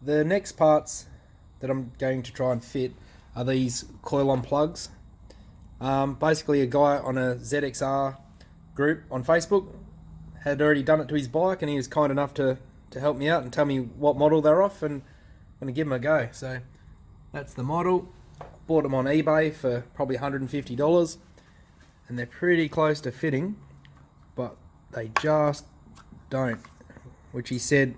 The next parts that I'm going to try and fit are these coil on plugs. Basically a guy on a ZXR group on Facebook had already done it to his bike, and he was kind enough to help me out and tell me what model they're off, and I'm going to give them a go. So that's the model. Bought them on eBay for probably $150, and they're pretty close to fitting, but they just don't, which he said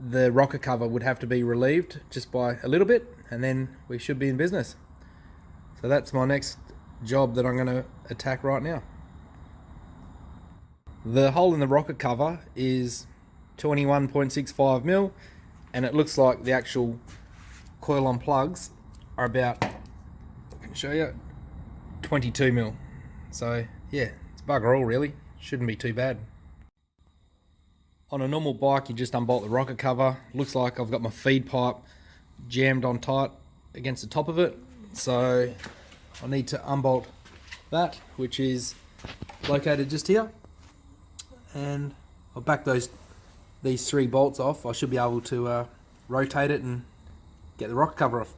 the rocker cover would have to be relieved just by a little bit, and then we should be in business. So that's my next job that I'm going to attack right now. The hole in the rocker cover is 21.65 mil, and it looks like the actual coil on plugs are about, I can show you, 22 mil. So yeah, it's bugger all really, shouldn't be too bad. On a normal bike you just unbolt the rocker cover. Looks like I've got my feed pipe jammed on tight against the top of it, so I need to unbolt that, which is located just here, and I'll back these 3 bolts off. I should be able to rotate it and get the rocker cover off.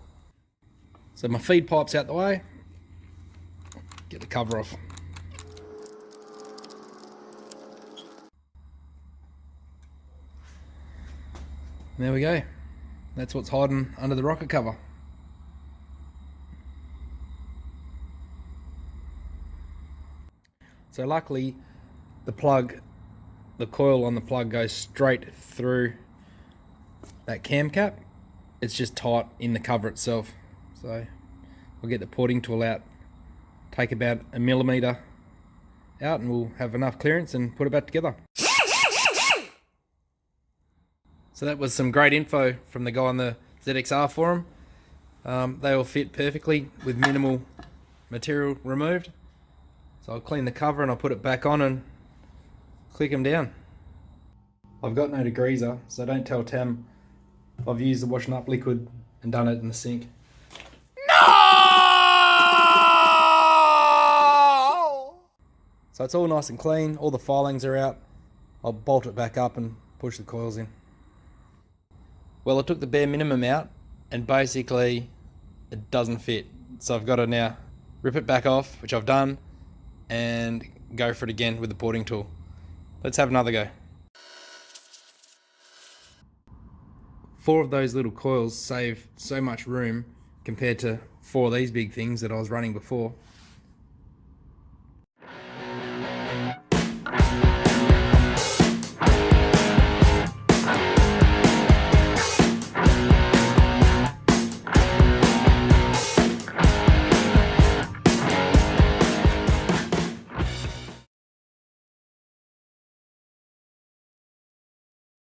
So my feed pipe's out the way, get the cover off. There we go. That's what's hiding under the rocker cover. So luckily the coil on the plug goes straight through that cam cap. It's just tight in the cover itself. So we'll get the porting tool out, take about 1 millimeter out, and we'll have enough clearance and put it back together. So that was some great info from the guy on the ZXR forum. They all fit perfectly with minimal material removed. So I'll clean the cover and I'll put it back on and click them down. I've got no degreaser, so don't tell Tam I've used the washing up liquid and done it in the sink. So it's all nice and clean, all the filings are out. I'll bolt it back up and push the coils in. Well, I took the bare minimum out and basically it doesn't fit. So I've got to now rip it back off, which I've done, and go for it again with the porting tool. Let's have another go. 4 of those little coils save so much room compared to 4 of these big things that I was running before.